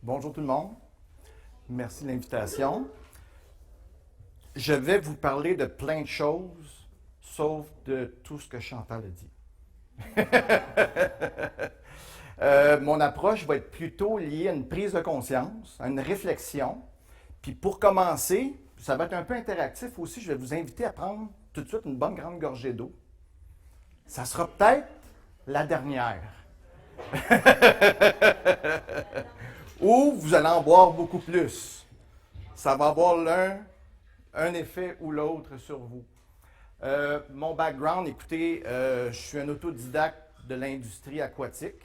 Bonjour tout le monde. Merci de l'invitation. Je vais vous parler de plein de choses, sauf de tout ce que Chantal a dit. Mon approche va être plutôt liée à une prise de conscience, à une réflexion. Puis pour commencer, ça va être un peu interactif aussi, je vais vous inviter à prendre tout de suite une bonne grande gorgée d'eau. Ça sera peut-être la dernière. Ou vous allez en boire beaucoup plus. Ça va avoir un effet ou l'autre sur vous. Mon background, écoutez, je suis un autodidacte de l'industrie aquatique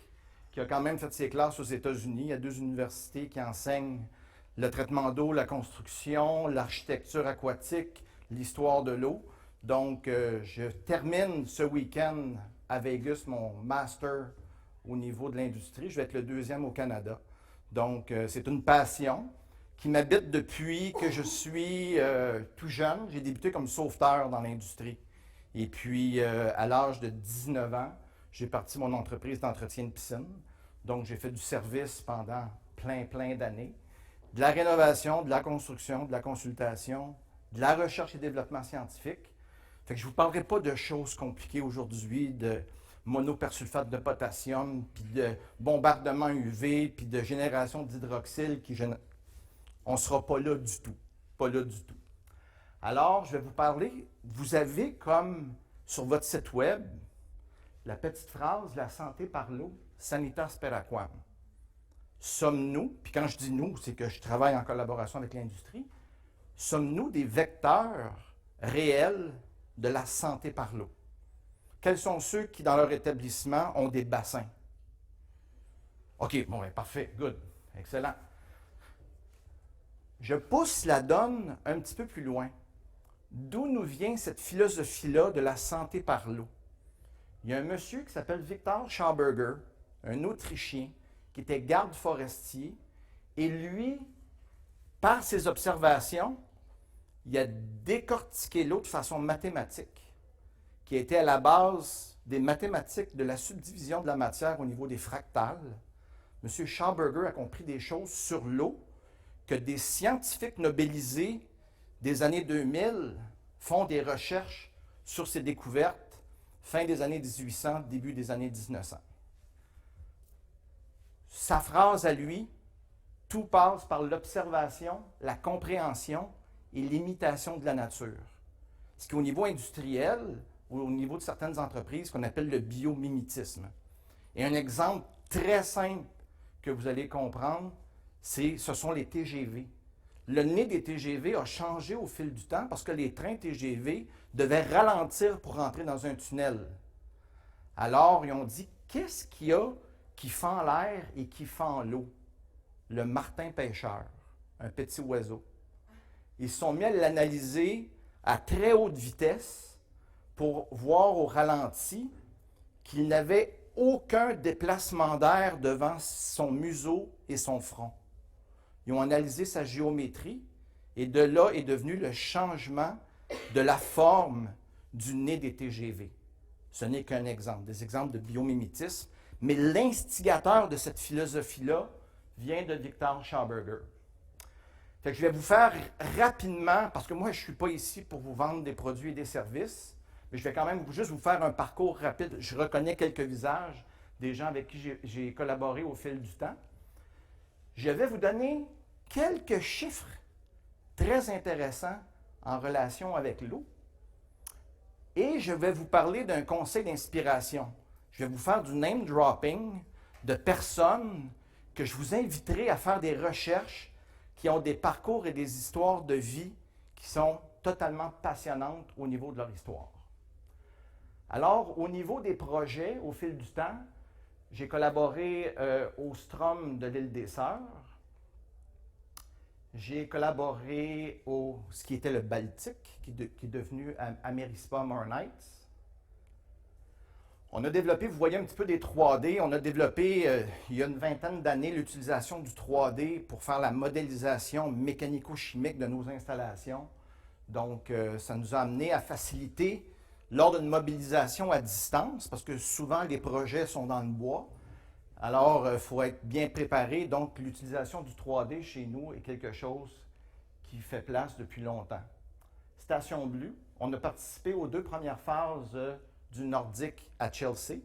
qui a quand même fait ses classes aux États-Unis. Il y a deux universités qui enseignent le traitement d'eau, la construction, l'architecture aquatique, l'histoire de l'eau. Donc, je termine ce week-end à Vegas mon master au niveau de l'industrie. Je vais être le deuxième au Canada. Donc, c'est une passion qui m'habite depuis que je suis tout jeune. J'ai débuté comme sauveteur dans l'industrie. Et puis, à l'âge de 19 ans, j'ai parti mon entreprise d'entretien de piscine. Donc, j'ai fait du service pendant plein d'années. De la rénovation, de la construction, de la consultation, de la recherche et développement scientifique. Fait que je ne vous parlerai pas de choses compliquées aujourd'hui, de monopersulfate de potassium, puis de bombardement UV, puis de génération d'hydroxyle on ne sera pas là du tout. Pas là du tout. Alors, je vais vous parler, vous avez comme sur votre site web la petite phrase « La santé par l'eau, sanitas per aquam ». Sommes-nous, puis quand je dis nous, c'est que je travaille en collaboration avec l'industrie, sommes-nous des vecteurs réels de la santé par l'eau? Quels sont ceux qui, dans leur établissement, ont des bassins? OK, bon, parfait, good, excellent. Je pousse la donne un petit peu plus loin. D'où nous vient cette philosophie-là de la santé par l'eau? Il y a un monsieur qui s'appelle Victor Schauberger, un Autrichien, qui était garde forestier, et lui, par ses observations, il a décortiqué l'eau de façon mathématique, qui était à la base des mathématiques de la subdivision de la matière au niveau des fractales. M. Schauberger a compris des choses sur l'eau que des scientifiques nobelisés des années 2000 font des recherches sur ces découvertes fin des années 1800, début des années 1900. Sa phrase à lui, tout passe par l'observation, la compréhension et l'imitation de la nature. Ce qui, au niveau industriel ou au niveau de certaines entreprises, qu'on appelle le biomimétisme. Et un exemple très simple que vous allez comprendre, ce sont les TGV. Le nez des TGV a changé au fil du temps parce que les trains TGV devaient ralentir pour rentrer dans un tunnel. Alors, ils ont dit, qu'est-ce qu'il y a qui fend l'air et qui fend l'eau? Le martin pêcheur, un petit oiseau. Ils se sont mis à l'analyser à très haute vitesse pour voir au ralenti qu'il n'avait aucun déplacement d'air devant son museau et son front. Ils ont analysé sa géométrie et de là est devenu le changement de la forme du nez des TGV. Ce n'est qu'un exemple, des exemples de biomimétisme, mais l'instigateur de cette philosophie-là vient de Victor Schauberger. Fait que je vais vous faire rapidement, parce que moi je ne suis pas ici pour vous vendre des produits et des services, mais je vais quand même juste vous faire un parcours rapide. Je reconnais quelques visages des gens avec qui j'ai collaboré au fil du temps. Je vais vous donner quelques chiffres très intéressants en relation avec l'eau. Et je vais vous parler d'un conseil d'inspiration. Je vais vous faire du name dropping de personnes que je vous inviterai à faire des recherches qui ont des parcours et des histoires de vie qui sont totalement passionnantes au niveau de leur histoire. Alors, au niveau des projets, au fil du temps, j'ai collaboré au Strom de l'île des Sœurs. J'ai collaboré au ce qui était le Baltique, qui est devenu Amerispa Mornites. On a développé, vous voyez un petit peu des 3D, on a développé il y a une vingtaine d'années l'utilisation du 3D pour faire la modélisation mécanico-chimique de nos installations. Donc, ça nous a amené à faciliter lors d'une mobilisation à distance, parce que souvent les projets sont dans le bois, Alors, il faut être bien préparé. Donc, l'utilisation du 3D chez nous est quelque chose qui fait place depuis longtemps. Station Bleue, on a participé aux 2 premières phases du Nordique à Chelsea.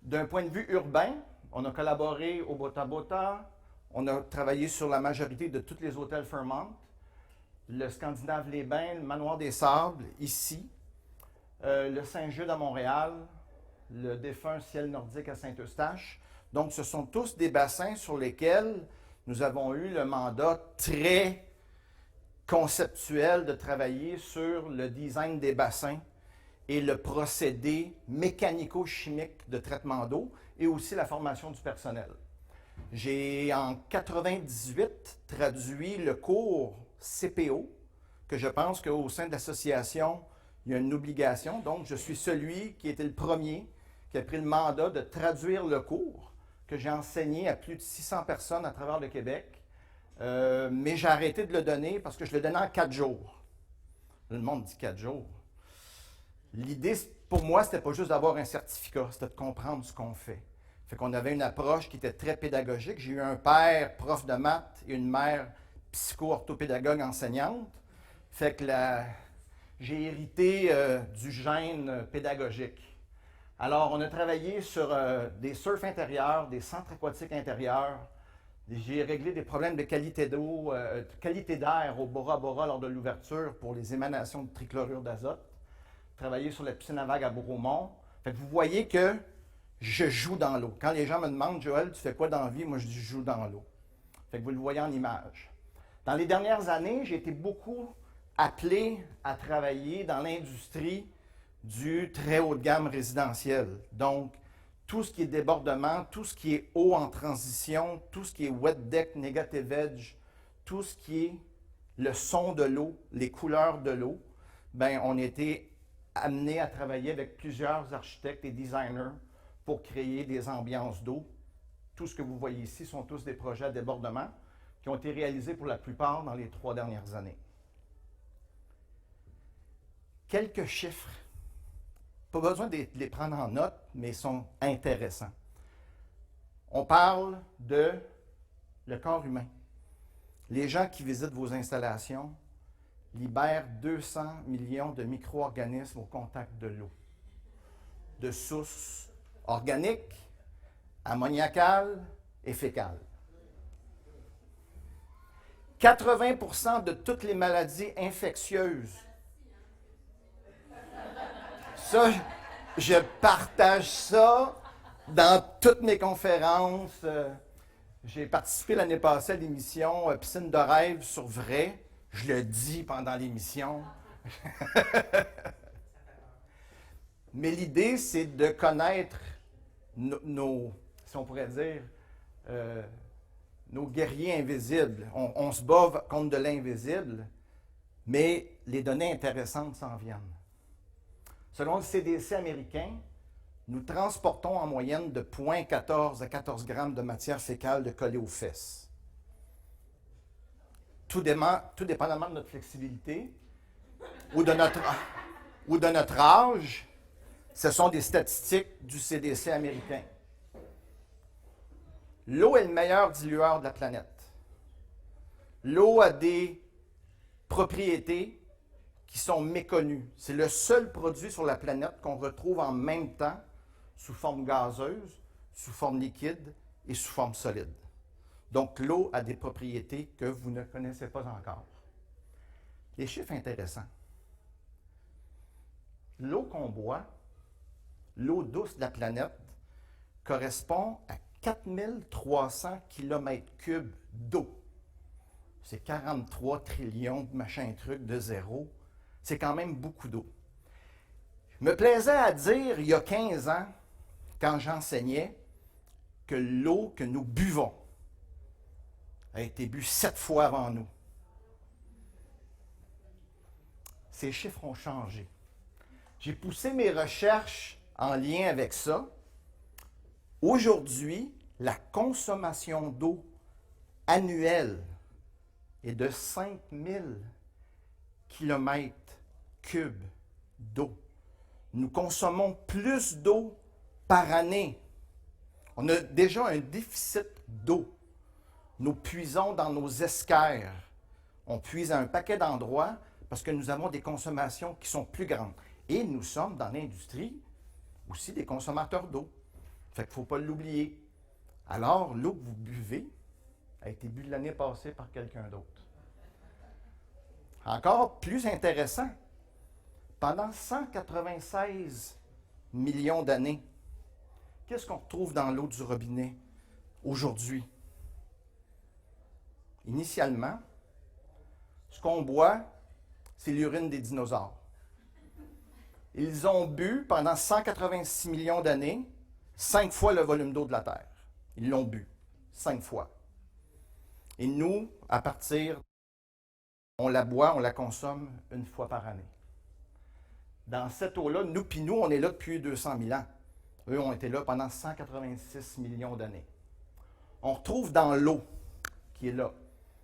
D'un point de vue urbain, on a collaboré au Bota Bota, on a travaillé sur la majorité de tous les hôtels Fairmont, le Scandinave-les-Bains, le Manoir des Sables, ici, le Saint-Jude à Montréal, le défunt Ciel Nordique à Saint-Eustache. Donc, ce sont tous des bassins sur lesquels nous avons eu le mandat très conceptuel de travailler sur le design des bassins et le procédé mécanico-chimique de traitement d'eau et aussi la formation du personnel. J'ai en 98 traduit le cours CPO, que je pense qu'au sein de l'association, il y a une obligation. Donc, je suis celui qui était le premier qui a pris le mandat de traduire le cours que j'ai enseigné à plus de 600 personnes à travers le Québec. Mais j'ai arrêté de le donner parce que je le donnais en 4 jours. Le monde dit 4 jours. L'idée, pour moi, c'était pas juste d'avoir un certificat, c'était de comprendre ce qu'on fait. Fait qu'on avait une approche qui était très pédagogique. J'ai eu un père prof de maths et une mère psycho-orthopédagogue enseignante. Fait que j'ai hérité du gène pédagogique. Alors, on a travaillé sur des surfs intérieurs, des centres aquatiques intérieurs. J'ai réglé des problèmes de qualité d'eau, qualité d'air au Bora Bora lors de l'ouverture pour les émanations de trichlorure d'azote. Travaillé sur la piscine à vagues à Bromont. Fait que vous voyez que je joue dans l'eau. Quand les gens me demandent, Joël, tu fais quoi dans la vie? Moi, je dis, je joue dans l'eau. Fait que vous le voyez en image. Dans les dernières années, j'ai été beaucoup appelé à travailler dans l'industrie du très haut de gamme résidentiel. Donc, tout ce qui est débordement, tout ce qui est eau en transition, tout ce qui est wet deck, negative edge, tout ce qui est le son de l'eau, les couleurs de l'eau, bien, on a été amené à travailler avec plusieurs architectes et designers pour créer des ambiances d'eau. Tout ce que vous voyez ici sont tous des projets à débordement qui ont été réalisés pour la plupart dans les 3 dernières années. Quelques chiffres. Pas besoin de les prendre en note, mais ils sont intéressants. On parle de le corps humain. Les gens qui visitent vos installations libèrent 200 millions de micro-organismes au contact de l'eau, de sources organiques, ammoniacales et fécales. 80% de toutes les maladies infectieuses. Ça, je partage ça dans toutes mes conférences. J'ai participé l'année passée à l'émission Piscine de rêve sur vrai. Je le dis pendant l'émission. Mais l'idée, c'est de connaître nos, si on pourrait dire, nos guerriers invisibles. On se bat contre de l'invisible, mais les données intéressantes s'en viennent. Selon le CDC américain, nous transportons en moyenne de 0,14 à 14 grammes de matière fécale de collée aux fesses. Tout dépendamment de notre flexibilité ou de notre âge, ce sont des statistiques du CDC américain. L'eau est le meilleur dilueur de la planète. L'eau a des propriétés qui sont méconnues. C'est le seul produit sur la planète qu'on retrouve en même temps sous forme gazeuse, sous forme liquide et sous forme solide. Donc, l'eau a des propriétés que vous ne connaissez pas encore. Les chiffres intéressants. L'eau qu'on boit, l'eau douce de la planète, correspond à 4300 km3 d'eau. C'est 43 trillions de machin truc de zéro. C'est quand même beaucoup d'eau. Je me plaisais à dire, il y a 15 ans, quand j'enseignais, que l'eau que nous buvons a été bu 7 fois avant nous. Ces chiffres ont changé. J'ai poussé mes recherches en lien avec ça. Aujourd'hui, la consommation d'eau annuelle est de 5000 km3 d'eau. Nous consommons plus d'eau par année. On a déjà un déficit d'eau. Nous puisons dans nos esquerres. On puise à un paquet d'endroits parce que nous avons des consommations qui sont plus grandes. Et nous sommes dans l'industrie aussi des consommateurs d'eau. Fait qu'il ne faut pas l'oublier. Alors, l'eau que vous buvez a été bu l'année passée par quelqu'un d'autre. Encore plus intéressant, pendant 196 millions d'années, qu'est-ce qu'on retrouve dans l'eau du robinet aujourd'hui? Initialement, ce qu'on boit, c'est l'urine des dinosaures. Ils ont bu pendant 186 millions d'années 5 fois le volume d'eau de la Terre. Ils l'ont bu 5 fois. Et nous, à partir, on la boit, on la consomme 1 fois par année. Dans cette eau-là, nous, on est là depuis 200 000 ans. Eux ont été là pendant 186 millions d'années. On retrouve dans l'eau qui est là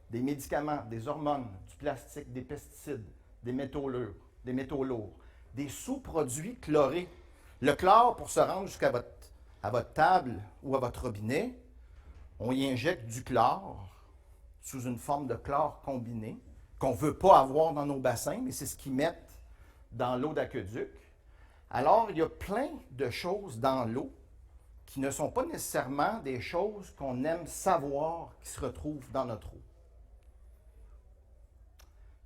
des médicaments, des hormones, du plastique, des pesticides, des métaux lourds, des sous-produits chlorés. Le chlore, pour se rendre jusqu'à votre table ou à votre robinet, on y injecte du chlore sous une forme de chlore combiné qu'on ne veut pas avoir dans nos bassins, mais c'est ce qu'ils mettent dans l'eau d'aqueduc. Alors, il y a plein de choses dans l'eau qui ne sont pas nécessairement des choses qu'on aime savoir qui se retrouvent dans notre eau.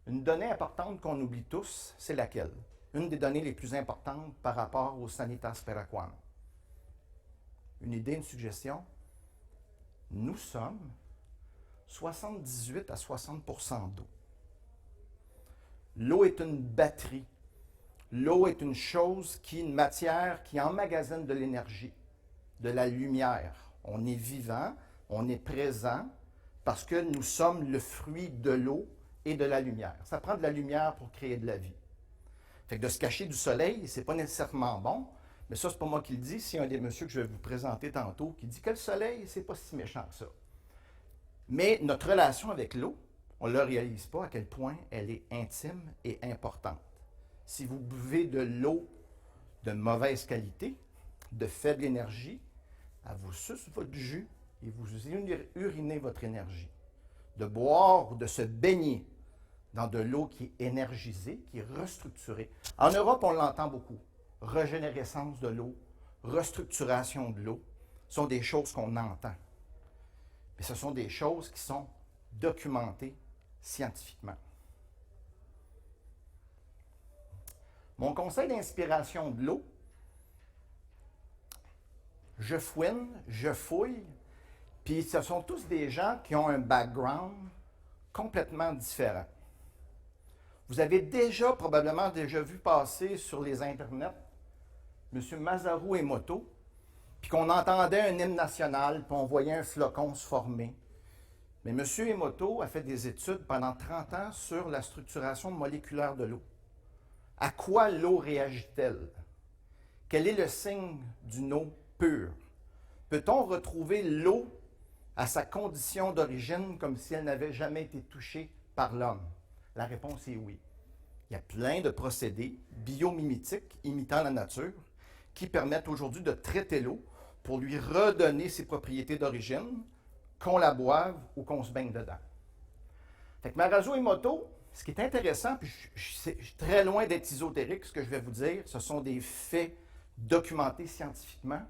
Une donnée importante qu'on oublie tous, c'est laquelle? Une des données les plus importantes par rapport au Sanitas Paraquam. Une idée, une suggestion? Nous sommes 78 à 60 % d'eau. L'eau est une batterie. L'eau est une matière qui emmagasine de l'énergie, de la lumière. On est vivant, on est présent parce que nous sommes le fruit de l'eau et de la lumière. Ça prend de la lumière pour créer de la vie. Fait que de se cacher du soleil, c'est pas nécessairement bon, mais ça, c'est pas moi qui le dis. C'est un des messieurs que je vais vous présenter tantôt qui dit que le soleil, c'est pas si méchant que ça. Mais notre relation avec l'eau, on ne le réalise pas à quel point elle est intime et importante. Si vous buvez de l'eau de mauvaise qualité, de faible énergie, elle vous suce votre jus et vous urinez votre énergie. De boire ou de se baigner dans de l'eau qui est énergisée, qui est restructurée. En Europe, on l'entend beaucoup. Régénérescence de l'eau, restructuration de l'eau, sont des choses qu'on entend. Mais ce sont des choses qui sont documentées scientifiquement. Mon conseil d'inspiration de l'eau, je fouine, je fouille, puis ce sont tous des gens qui ont un background complètement différent. Vous avez probablement déjà vu passer sur les internets M. Masaru Emoto, puis qu'on entendait un hymne national, puis on voyait un flocon se former. Mais M. Emoto a fait des études pendant 30 ans sur la structuration moléculaire de l'eau. À quoi l'eau réagit-elle? Quel est le signe d'une eau pure? Peut-on retrouver l'eau à sa condition d'origine comme si elle n'avait jamais été touchée par l'homme? La réponse est oui. Il y a plein de procédés biomimétiques imitant la nature qui permettent aujourd'hui de traiter l'eau pour lui redonner ses propriétés d'origine, qu'on la boive ou qu'on se baigne dedans. Fait que Masaru Emoto, ce qui est intéressant, puis je suis très loin d'être ésotérique, ce que je vais vous dire, ce sont des faits documentés scientifiquement.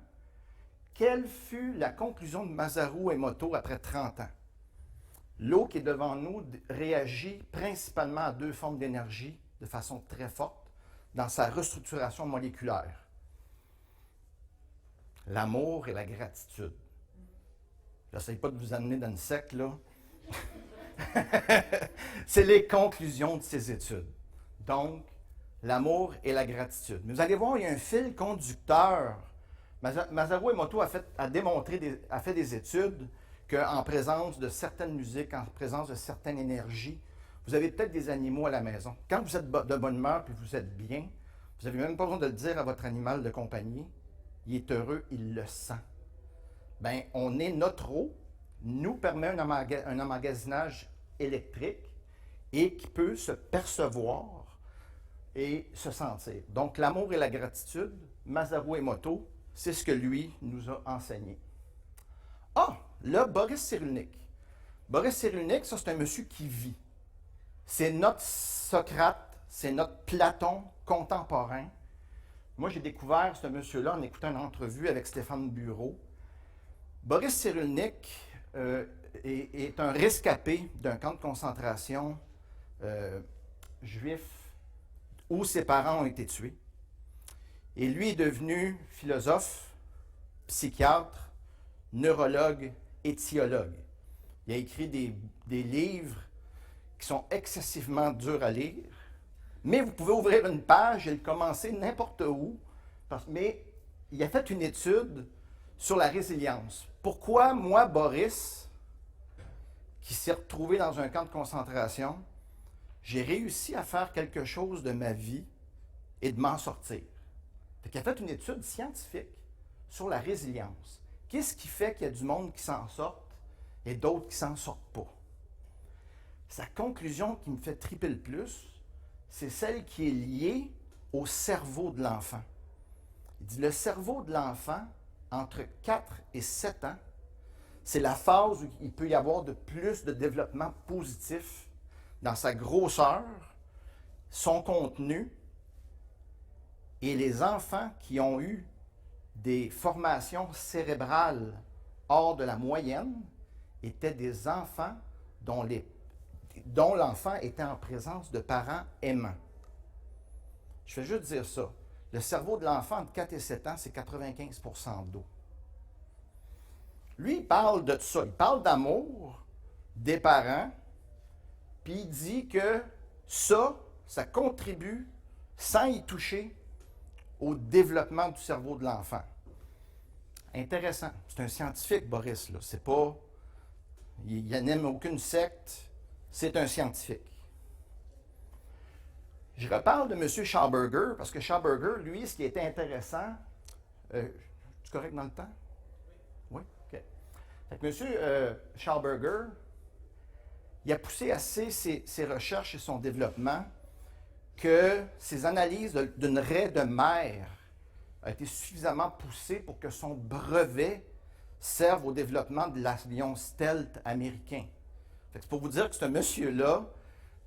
Quelle fut la conclusion de Masaru Emoto après 30 ans? L'eau qui est devant nous réagit principalement à 2 formes d'énergie de façon très forte dans sa restructuration moléculaire. L'amour et la gratitude. J'essaie pas de vous amener dans une secte, là. C'est les conclusions de ces études. Donc, l'amour et la gratitude. Mais vous allez voir, il y a un fil conducteur. Masaru Emoto a fait des études qu'en présence de certaines musiques, en présence de certaines énergies, vous avez peut-être des animaux à la maison. Quand vous êtes de bonne humeur et vous êtes bien, vous n'avez même pas besoin de le dire à votre animal de compagnie. Il est heureux, il le sent. Bien, notre eau nous permet un emmagasinage électrique et qui peut se percevoir et se sentir. Donc, l'amour et la gratitude, Masaru Emoto, c'est ce que lui nous a enseigné. Ah, là, Boris Cyrulnik. Boris Cyrulnik, ça, c'est un monsieur qui vit. C'est notre Socrate, c'est notre Platon contemporain. Moi, j'ai découvert ce monsieur-là en écoutant une entrevue avec Stéphane Bureau. Boris Cyrulnik est un rescapé d'un camp de concentration juif où ses parents ont été tués. Et lui est devenu philosophe, psychiatre, neurologue, éthiologue. Il a écrit des livres qui sont excessivement durs à lire, mais vous pouvez ouvrir une page et le commencer n'importe où, mais il a fait une étude sur la résilience. Pourquoi, moi, Boris, qui s'est retrouvé dans un camp de concentration, j'ai réussi à faire quelque chose de ma vie et de m'en sortir. Il a fait une étude scientifique sur la résilience. Qu'est-ce qui fait qu'il y a du monde qui s'en sortent et d'autres qui s'en sortent pas? Sa conclusion qui me fait triper le plus, c'est celle qui est liée au cerveau de l'enfant. Il dit le cerveau de l'enfant, entre 4 et 7 ans, c'est la phase où il peut y avoir de plus de développement positif dans sa grosseur, son contenu, et les enfants qui ont eu des formations cérébrales hors de la moyenne étaient des enfants dont l'enfant était en présence de parents aimants. Je vais juste dire ça. Le cerveau de l'enfant entre 4 et 7 ans, c'est 95% d'eau. Lui, il parle de ça. Il parle d'amour des parents, puis il dit que ça contribue, sans y toucher, au développement du cerveau de l'enfant. Intéressant. C'est un scientifique, Boris, là. C'est pas... Il n'aime aucune secte. C'est un scientifique. Je reparle de M. Schauberger, parce que Schauberger, lui, ce qui était intéressant... es-tu correct dans le temps? Oui? OK. Fait que M. Schauberger, il a poussé assez ses recherches et son développement que ses analyses d'une raie de mer a été suffisamment poussées pour que son brevet serve au développement de l'avion stealth américain. C'est pour vous dire que ce monsieur-là,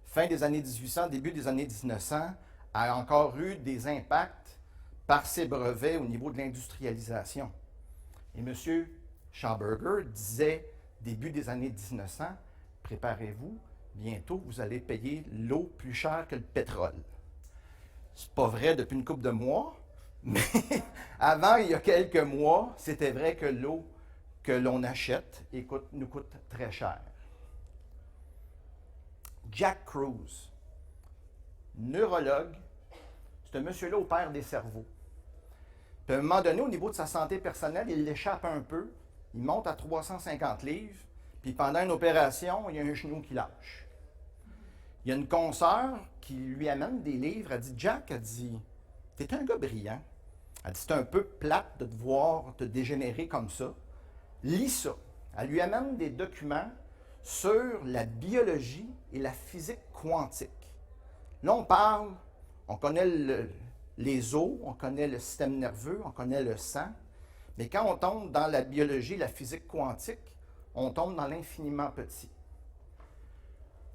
fin des années 1800, début des années 1900, a encore eu des impacts par ses brevets au niveau de l'industrialisation. Et M. Schauberger disait, début des années 1900, préparez-vous, bientôt vous allez payer l'eau plus cher que le pétrole. C'est pas vrai depuis une couple de mois, mais avant, il y a quelques mois, c'était vrai que l'eau que l'on achète nous coûte très cher. Jack Kruse, neurologue, ce monsieur-là opère des cerveaux. Puis à un moment donné, au niveau de sa santé personnelle, il l'échappe un peu, il monte à 350 livres, puis pendant une opération, il y a un genou qui lâche. Il y a une consoeur qui lui amène des livres, elle dit « Jack, elle dit, t'es un gars brillant. Elle dit, c'est un peu plate de te voir te dégénérer comme ça. Lis ça. » Elle lui amène des documents sur la biologie et la physique quantique. Là, on connaît les os, on connaît le système nerveux, on connaît le sang, mais quand on tombe dans la biologie, la physique quantique, on tombe dans l'infiniment petit.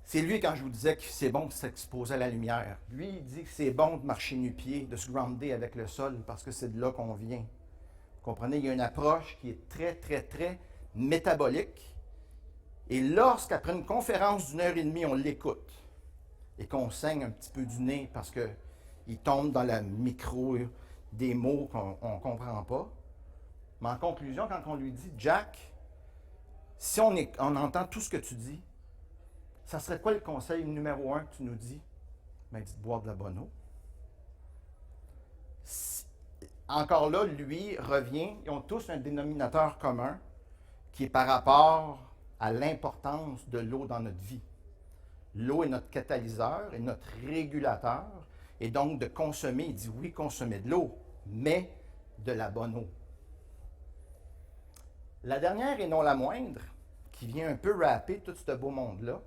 C'est lui, quand je vous disais que c'est bon de s'exposer à la lumière. Lui, il dit que c'est bon de marcher nu-pied, de se grounder avec le sol, parce que c'est de là qu'on vient. Vous comprenez, il y a une approche qui est très, très, très métabolique. Et lorsqu'après une conférence d'1h30, on l'écoute et qu'on saigne un petit peu du nez parce qu'il tombe dans la micro des mots qu'on ne comprend pas, mais en conclusion, quand on lui dit « Jack, si on entend tout ce que tu dis, ça serait quoi le conseil numéro 1 que tu nous dis? » Ben, dis de boire de la bonne eau. Encore là, lui revient, ils ont tous un dénominateur commun qui est par rapport à l'importance de l'eau dans notre vie. L'eau est notre catalyseur et notre régulateur, et donc de consommer, il dit oui, consommer de l'eau, mais de la bonne eau. La dernière et non la moindre, qui vient un peu rapper tout ce beau monde-là,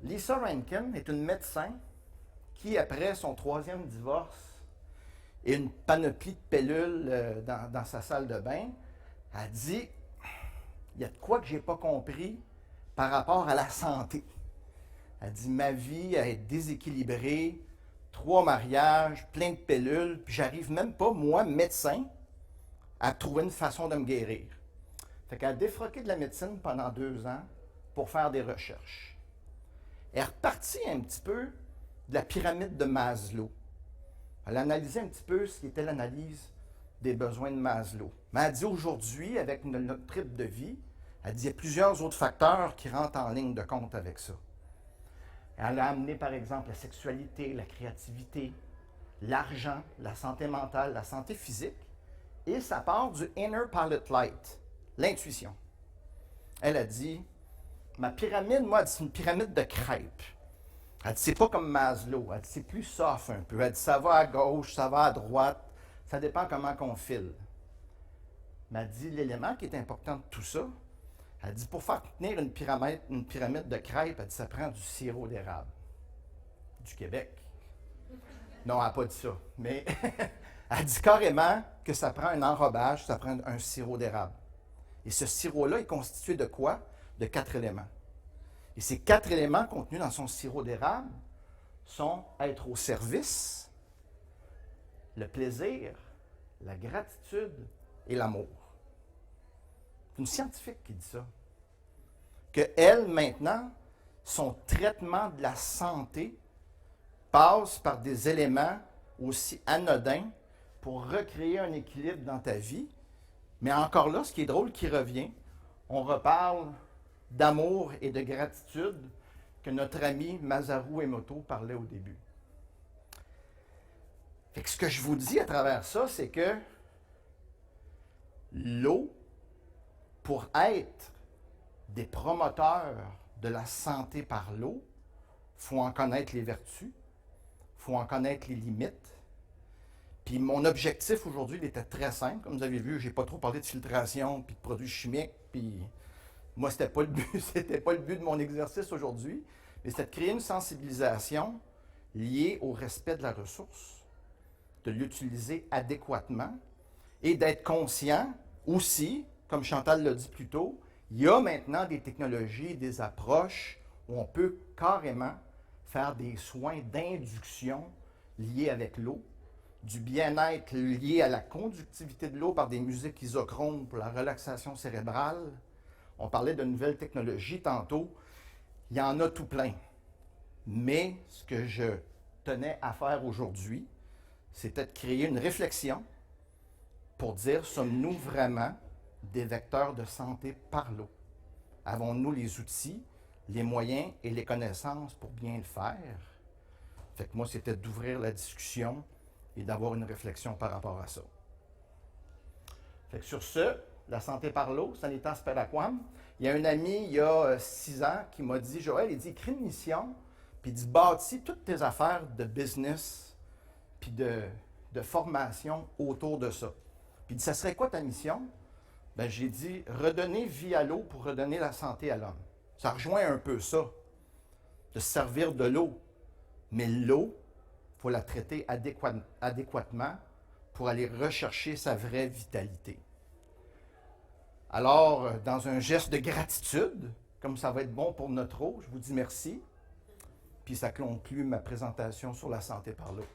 Lisa Rankin est une médecin qui, après son 3e divorce et une panoplie de pilules dans sa salle de bain, a dit « Il y a de quoi que je n'ai pas compris par rapport à la santé. » Elle dit « Ma vie est déséquilibrée, 3 mariages, plein de pilules, puis j'arrive même pas, moi, médecin, à trouver une façon de me guérir. » Fait qu'elle a défroqué de la médecine pendant 2 ans pour faire des recherches. Elle est repartie un petit peu de la pyramide de Maslow. Elle a analysé un petit peu ce qui était l'analyse des besoins de Maslow. Mais elle dit aujourd'hui, avec notre rythme de vie, elle dit qu'il y a plusieurs autres facteurs qui rentrent en ligne de compte avec ça. Elle a amené, par exemple, la sexualité, la créativité, l'argent, la santé mentale, la santé physique, et ça part du Inner Pilot Light, l'intuition. Elle a dit, ma pyramide, moi, c'est une pyramide de crêpes. Elle dit, c'est pas comme Maslow. Elle dit, c'est plus soft un peu. Elle dit, ça va à gauche, ça va à droite. Ça dépend comment qu'on file. Mais elle dit, l'élément qui est important de tout ça, elle dit, pour faire tenir une pyramide de crêpes, elle dit, ça prend du sirop d'érable. Du Québec. Non, elle n'a pas dit ça. Mais elle dit carrément que ça prend un enrobage, ça prend un sirop d'érable. Et ce sirop-là est constitué de quoi? De 4 éléments. Et ces 4 éléments contenus dans son sirop d'érable sont être au service, le plaisir, la gratitude et l'amour. C'est une scientifique qui dit ça. Qu'elle, maintenant, son traitement de la santé passe par des éléments aussi anodins pour recréer un équilibre dans ta vie. Mais encore là, ce qui est drôle qui revient, on reparle d'amour et de gratitude que notre ami Masaru Emoto parlait au début. Fait que ce que je vous dis à travers ça, c'est que l'eau, pour être des promoteurs de la santé par l'eau, il faut en connaître les vertus, il faut en connaître les limites. Puis mon objectif aujourd'hui, il était très simple. Comme vous avez vu, je n'ai pas trop parlé de filtration puis de produits chimiques, puis moi, c'était pas le but de mon exercice aujourd'hui, mais c'était de créer une sensibilisation liée au respect de la ressource, de l'utiliser adéquatement et d'être conscient aussi, comme Chantal l'a dit plus tôt, il y a maintenant des technologies, des approches où on peut carrément faire des soins d'induction liés avec l'eau, du bien-être lié à la conductivité de l'eau par des musiques isochrones pour la relaxation cérébrale. On parlait de nouvelles technologies tantôt. Il y en a tout plein. Mais ce que je tenais à faire aujourd'hui, c'était de créer une réflexion pour dire, sommes-nous vraiment des vecteurs de santé par l'eau? Avons-nous les outils, les moyens et les connaissances pour bien le faire? Fait que moi, c'était d'ouvrir la discussion et d'avoir une réflexion par rapport à ça. Fait que sur ce, la santé par l'eau, Sanitas Speraquam. Il y a un ami, il y a 6 ans, qui m'a dit, Joël, il dit, crée une mission, puis il dit, bâtis toutes tes affaires de business, puis de formation autour de ça. Puis il dit, ça serait quoi ta mission? Ben, j'ai dit, redonner vie à l'eau pour redonner la santé à l'homme. Ça rejoint un peu ça, de se servir de l'eau. Mais l'eau, il faut la traiter adéquatement pour aller rechercher sa vraie vitalité. Alors, dans un geste de gratitude, comme ça va être bon pour notre eau, je vous dis merci. Puis ça conclut ma présentation sur la santé par l'eau.